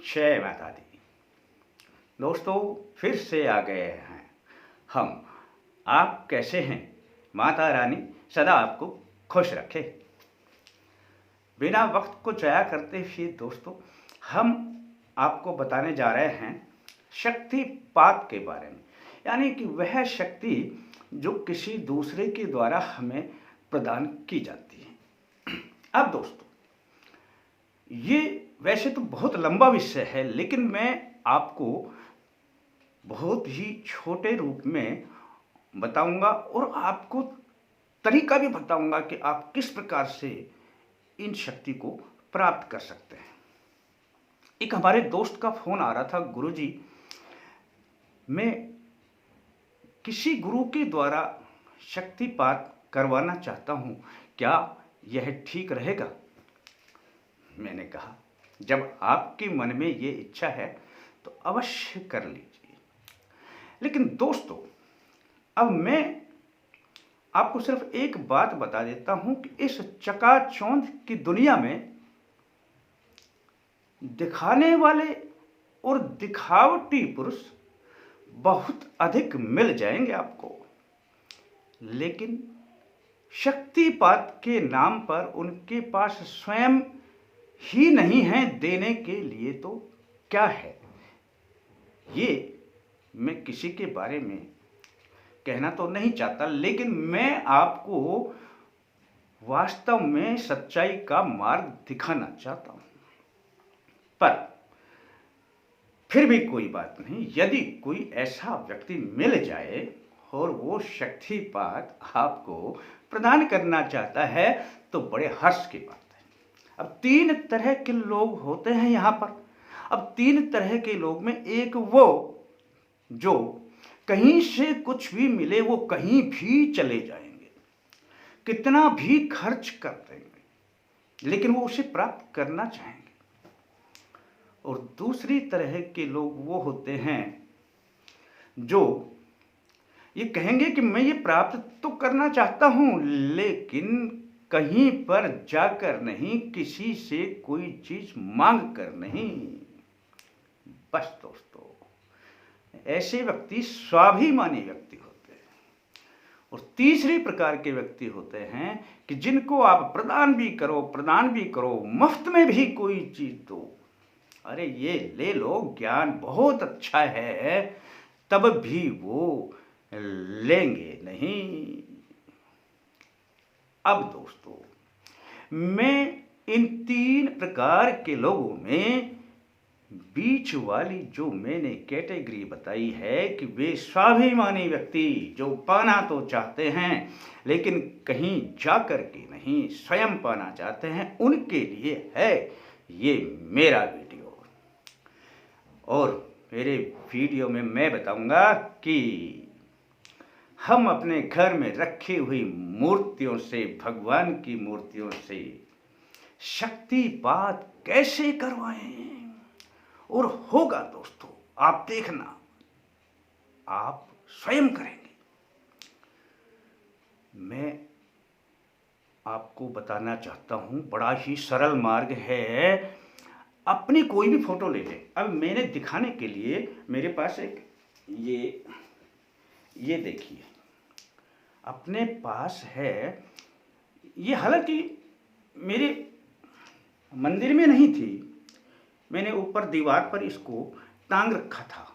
जय माता दी। दोस्तों, फिर से आ गए हैं हम। आप कैसे हैं? माता रानी सदा आपको खुश रखे। बिना वक्त को ज़ाया करते हुए दोस्तों, हम आपको बताने जा रहे हैं शक्तिपात के बारे में। यानी कि वह शक्ति जो किसी दूसरे के द्वारा हमें प्रदान की जाती है। अब दोस्तों, ये वैसे तो बहुत लंबा विषय है, लेकिन मैं आपको बहुत ही छोटे रूप में बताऊंगा और आपको तरीका भी बताऊंगा कि आप किस प्रकार से इन शक्ति को प्राप्त कर सकते हैं। एक हमारे दोस्त का फोन आ रहा था, गुरुजी मैं किसी गुरु के द्वारा शक्तिपात करवाना चाहता हूं, क्या यह ठीक रहेगा? मैंने कहा, जब आपके मन में ये इच्छा है तो अवश्य कर लीजिए। लेकिन दोस्तों, अब मैं आपको सिर्फ एक बात बता देता हूं कि इस चकाचौंध की दुनिया में दिखाने वाले और दिखावटी पुरुष बहुत अधिक मिल जाएंगे आपको, लेकिन शक्तिपात के नाम पर उनके पास स्वयं ही नहीं है देने के लिए तो क्या है। ये मैं किसी के बारे में कहना तो नहीं चाहता, लेकिन मैं आपको वास्तव में सच्चाई का मार्ग दिखाना चाहता हूं। पर फिर भी कोई बात नहीं, यदि कोई ऐसा व्यक्ति मिल जाए और वो शक्तिपात आपको प्रदान करना चाहता है तो बड़े हर्ष की बात है। अब 3 तरह के लोग होते हैं यहाँ पर। अब 3 तरह के लोग में एक वो जो कहीं से कुछ भी मिले वो कहीं भी चले जाएंगे, कितना भी खर्च कर देंगे, लेकिन वो उसे प्राप्त करना चाहेंगे। और दूसरी तरह के लोग वो होते हैं जो ये कहेंगे कि मैं ये प्राप्त तो करना चाहता हूं, लेकिन कहीं पर जाकर नहीं, किसी से कोई चीज मांग कर नहीं। बस दोस्तों, ऐसे व्यक्ति स्वाभिमानी व्यक्ति होते हैं। और तीसरी प्रकार के व्यक्ति होते हैं कि जिनको आप प्रदान भी करो, मुफ्त में भी कोई चीज दो, अरे ये ले लो, ज्ञान बहुत अच्छा है, तब भी वो लेंगे नहीं। अब दोस्तों, मैं इन 3 प्रकार के लोगों में बीच वाली जो मैंने कैटेगरी बताई है कि वे स्वाभिमानी व्यक्ति जो पाना तो चाहते हैं लेकिन कहीं जाकर के नहीं, स्वयं पाना चाहते हैं, उनके लिए है ये मेरा वीडियो। और मेरे वीडियो में मैं बताऊंगा कि हम अपने घर में रखी हुई मूर्तियों से, भगवान की मूर्तियों से शक्तिपात कैसे करवाएं। और होगा दोस्तों, आप देखना, आप स्वयं करेंगे। मैं आपको बताना चाहता हूं, बड़ा ही सरल मार्ग है। अपनी कोई भी फोटो ले लें। अब मैंने दिखाने के लिए मेरे पास एक ये देखिए, अपने पास है ये। हालांकि मेरे मंदिर में नहीं थी, मैंने ऊपर दीवार पर इसको टांग रखा था।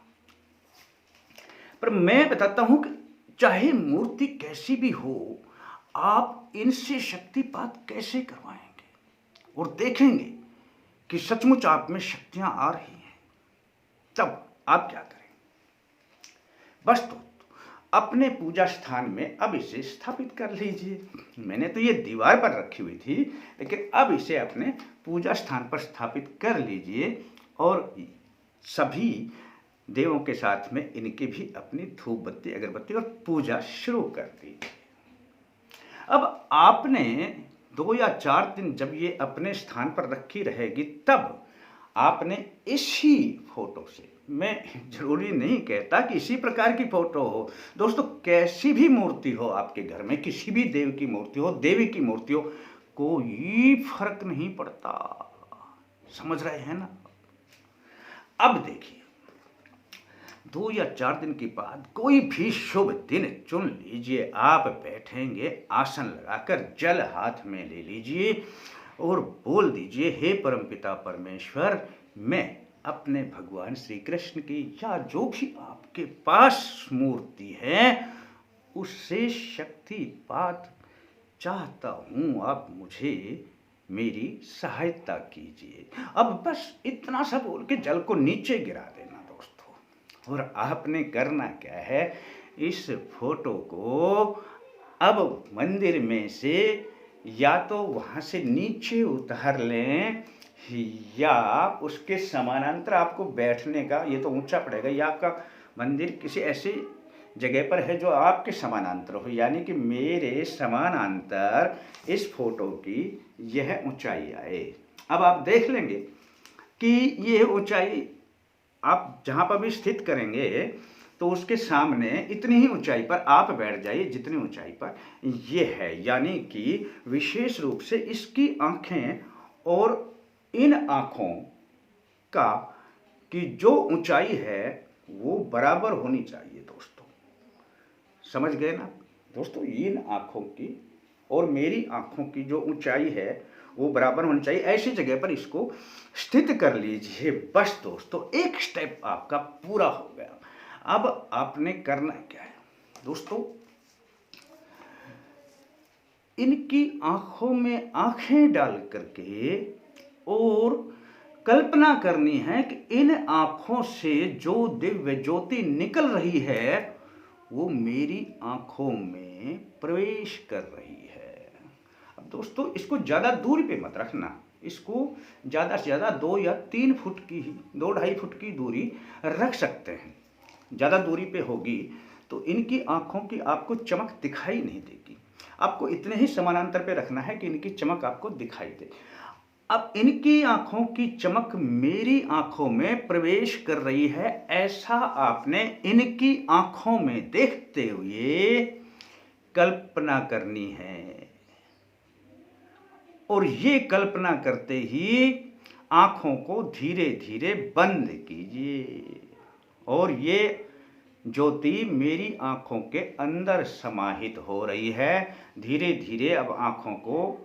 पर मैं बताता हूं कि चाहे मूर्ति कैसी भी हो, आप इनसे शक्तिपात कैसे करवाएंगे और देखेंगे कि सचमुच आप में शक्तियां आ रही हैं। तब आप क्या करें? बस तो अपने पूजा स्थान में अब इसे स्थापित कर लीजिए। मैंने तो ये दीवार पर रखी हुई थी, लेकिन अब इसे अपने पूजा स्थान पर स्थापित कर लीजिए और सभी देवों के साथ में इनकी भी अपनी धूप बत्ती, अगरबत्ती और पूजा शुरू कर दीजिए। अब आपने 2 या 4 दिन जब ये अपने स्थान पर रखी रहेगी, तब आपने इसी फोटो से, मैं जरूरी नहीं कहता कि इसी प्रकार की फोटो हो दोस्तों, कैसी भी मूर्ति हो आपके घर में, किसी भी देव की मूर्ति हो, देवी की मूर्ति हो, कोई फर्क नहीं पड़ता। समझ रहे हैं ना? अब देखिए, 2 या 4 दिन के बाद कोई भी शुभ दिन चुन लीजिए, आप बैठेंगे आसन लगाकर, जल हाथ में ले लीजिए और बोल दीजिए, हे परमपिता परमेश्वर, मैं अपने भगवान श्री कृष्ण की या जो भी आपके पास मूर्ति है उससे शक्तिपात चाहता हूँ, आप मुझे मेरी सहायता कीजिए। अब बस इतना सा बोल के जल को नीचे गिरा देना दोस्तों। और आपने करना क्या है, इस फोटो को अब मंदिर में से या तो वहाँ से नीचे उतार लें या उसके समानांतर आपको बैठने का, ये तो ऊंचा पड़ेगा, या आपका मंदिर किसी ऐसी जगह पर है जो आपके समानांतर हो, यानी कि मेरे समानांतर इस फोटो की यह ऊंचाई आए। अब आप देख लेंगे कि यह ऊंचाई आप जहाँ पर भी स्थित करेंगे तो उसके सामने इतनी ही ऊंचाई पर आप बैठ जाइए जितनी ऊंचाई पर यह है, यानी कि विशेष रूप से इसकी आंखें और इन आँखों का की जो ऊंचाई है वो बराबर होनी चाहिए दोस्तों। समझ गए ना दोस्तों, इन आँखों की और मेरी आँखों की जो ऊंचाई है वो बराबर होनी चाहिए। ऐसी जगह पर इसको स्थित कर लीजिए। बस दोस्तों, एक स्टेप आपका पूरा हो गया। अब आपने करना क्या है दोस्तों, इनकी आँखों में आँखें डाल करके और कल्पना करनी है कि इन आँखों से जो दिव्य ज्योति निकल रही है वो मेरी आँखों में प्रवेश कर रही है। अब दोस्तों, इसको ज़्यादा दूरी पे मत रखना, इसको ज़्यादा से ज़्यादा 2 या 3 फुट की ही 2-2.5 फुट की दूरी रख सकते हैं। ज़्यादा दूरी पे होगी तो इनकी आँखों की आपको चमक दिखाई नहीं देगी। आपको इतने ही समानांतर पे रखना है कि इनकी चमक आपको दिखाई दे। अब इनकी आँखों की चमक मेरी आँखों में प्रवेश कर रही है, ऐसा आपने इनकी आँखों में देखते हुए कल्पना करनी है। और ये कल्पना करते ही आँखों को धीरे धीरे बंद कीजिए और ये ज्योति मेरी आँखों के अंदर समाहित हो रही है। धीरे धीरे अब आँखों को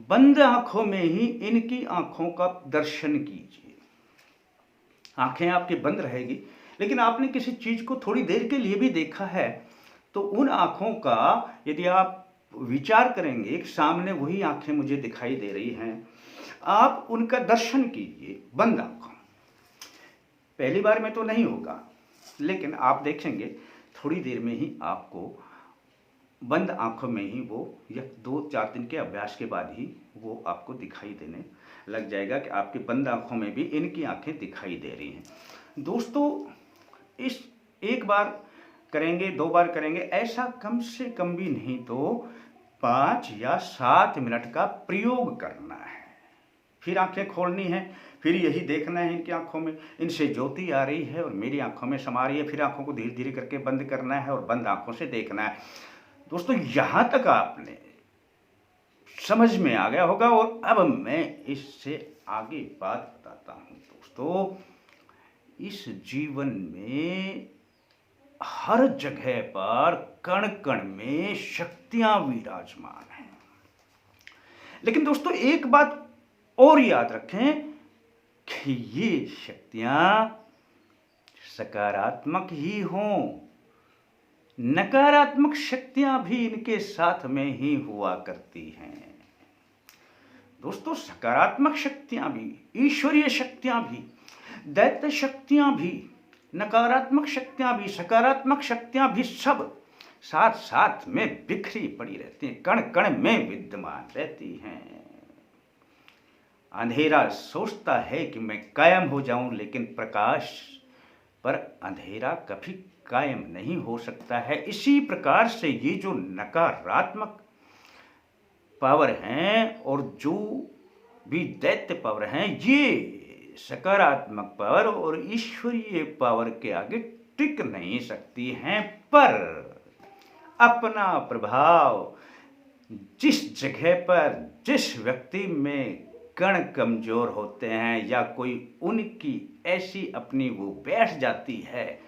बंद आँखों में ही इनकी आँखों का दर्शन कीजिए। आँखें आपकी बंद रहेगी, लेकिन आपने किसी चीज़ को थोड़ी देर के लिए भी देखा है तो उन आँखों का यदि आप विचार करेंगे कि सामने वही आँखें मुझे दिखाई दे रही हैं, आप उनका दर्शन कीजिए बंद आँखों। पहली बार में तो नहीं होगा, लेकिन आप देखेंगे थोड़ी देर में ही आपको बंद आँखों में ही वो, या 2-4 दिन के अभ्यास के बाद ही वो आपको दिखाई देने लग जाएगा कि आपकी बंद आँखों में भी इनकी आँखें दिखाई दे रही हैं। दोस्तों, इस एक बार करेंगे, 2 बार करेंगे, ऐसा कम से कम भी नहीं तो 5 या 7 मिनट का प्रयोग करना है। फिर आंखें खोलनी है, फिर यही देखना है इनकी आंखों में इनसे ज्योति आ रही है और मेरी आंखों में समा रही है। फिर आंखों को धीरे धीरे करके बंद करना है और बंद आंखों से देखना है। दोस्तों, यहाँ तक आपने समझ में आ गया होगा और अब मैं इससे आगे बात बताता हूँ। दोस्तों, इस जीवन में हर जगह पर कण कण में शक्तियां विराजमान हैं। लेकिन दोस्तों, एक बात और याद रखें कि ये शक्तियां सकारात्मक ही हों, नकारात्मक शक्तियां भी इनके साथ में ही हुआ करती हैं। दोस्तों, सकारात्मक शक्तियां भी, ईश्वरीय शक्तियां भी, दैत्य शक्तियां भी, नकारात्मक शक्तियां भी, सकारात्मक शक्तियां भी, सब साथ साथ में बिखरी पड़ी रहती हैं, कण कण में विद्यमान रहती हैं। अंधेरा सोचता है कि मैं कायम हो जाऊं, लेकिन प्रकाश पर अंधेरा कभी कायम नहीं हो सकता है। इसी प्रकार से ये जो नकारात्मक पावर हैं और जो भी दैत्य पावर हैं, ये सकारात्मक पावर और ईश्वरीय पावर के आगे टिक नहीं सकती हैं। पर अपना प्रभाव जिस जगह पर जिस व्यक्ति में कण कमजोर होते हैं या कोई उनकी ऐसी अपनी वो बैठ जाती है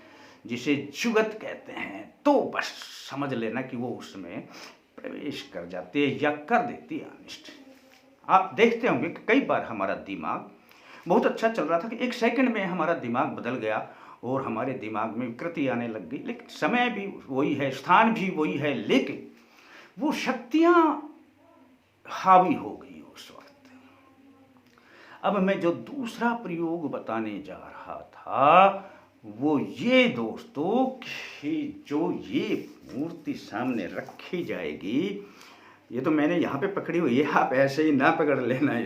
जिसे जुगत कहते हैं, तो बस समझ लेना कि वो उसमें प्रवेश कर जाती है या कर देती है अनिष्ट। आप देखते होंगे कि कई बार हमारा दिमाग बहुत अच्छा चल रहा था कि एक सेकंड में हमारा दिमाग बदल गया और हमारे दिमाग में विकृति आने लग गई, लेकिन समय भी वही है, स्थान भी वही है, लेकिन वो शक्तियां हावी हो गई उस वक्त। अब मैं जो दूसरा प्रयोग बताने जा रहा था वो ये दोस्तों कि जो ये मूर्ति सामने रखी जाएगी, ये तो मैंने यहाँ पे पकड़ी हुई है, आप ऐसे ही ना पकड़ लेना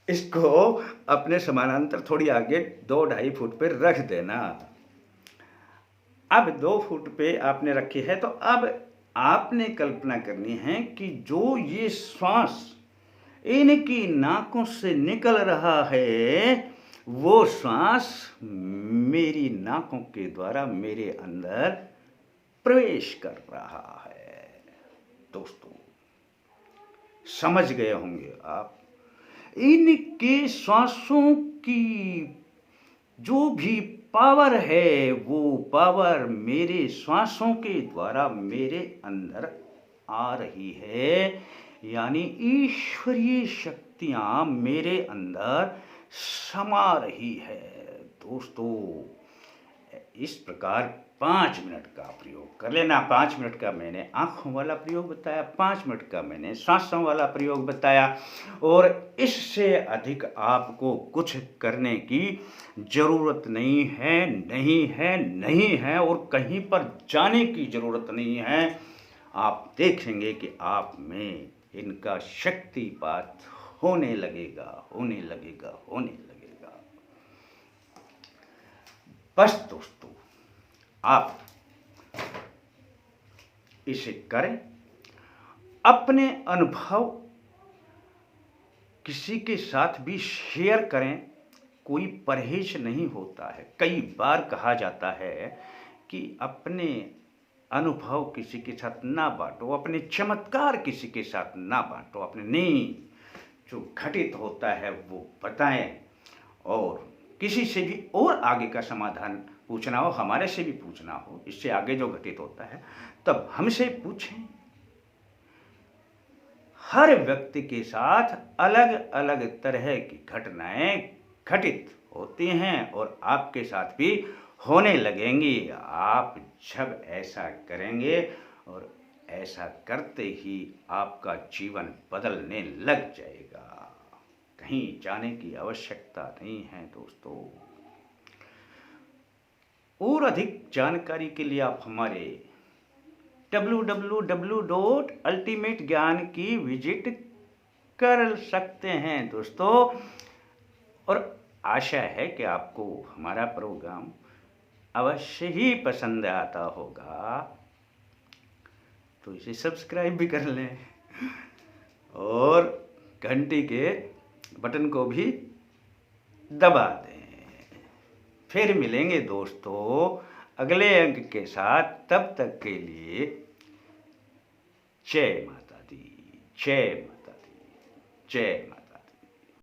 इसको अपने समानांतर थोड़ी आगे 2-2.5 फुट पे रख देना। अब 2 फुट पे आपने रखी है, तो अब आपने कल्पना करनी है कि जो ये श्वास इनकी नाकों से निकल रहा है, वो श्वास मेरी नाकों के द्वारा मेरे अंदर प्रवेश कर रहा है। दोस्तों समझ गए होंगे आप, इनके श्वासों की जो भी पावर है वो पावर मेरे श्वासों के द्वारा मेरे अंदर आ रही है, यानी ईश्वरीय शक्तियां मेरे अंदर समा रही है। दोस्तों इस प्रकार 5 मिनट का प्रयोग कर लेना। 5 मिनट का मैंने आँखों वाला प्रयोग बताया, 5 मिनट का मैंने सांसों वाला प्रयोग बताया, और इससे अधिक आपको कुछ करने की ज़रूरत नहीं है, नहीं है, नहीं है, और कहीं पर जाने की ज़रूरत नहीं है। आप देखेंगे कि आप में इनका शक्तिपात होने लगेगा, होने लगेगा, होने लगेगा। बस दोस्तों आप इसे करें, अपने अनुभव किसी के साथ भी शेयर करें, कोई परहेज नहीं होता है। कई बार कहा जाता है कि अपने अनुभव किसी के साथ ना बांटो, अपने चमत्कार किसी के साथ ना बांटो, अपने नहीं जो घटित होता है वो बताएं, और किसी से भी और आगे का समाधान पूछना हो, हमारे से भी पूछना हो, इससे आगे जो घटित होता है तब हमसे पूछें। हर व्यक्ति के साथ अलग अलग तरह की घटनाएं घटित होती हैं और आपके साथ भी होने लगेंगी। आप जब ऐसा करेंगे और ऐसा करते ही आपका जीवन बदलने लग जाएगा। कहीं जाने की आवश्यकता नहीं है दोस्तों। और अधिक जानकारी के लिए आप हमारे www.ultimateGyan की विजिट कर सकते हैं दोस्तों। और आशा है कि आपको हमारा प्रोग्राम अवश्य ही पसंद आता होगा, तो इसे सब्सक्राइब भी कर लें और घंटी के बटन को भी दबा दें। फिर मिलेंगे दोस्तों अगले अंक के साथ, तब तक के लिए जय माता दी, जय माता दी, जय माता दी।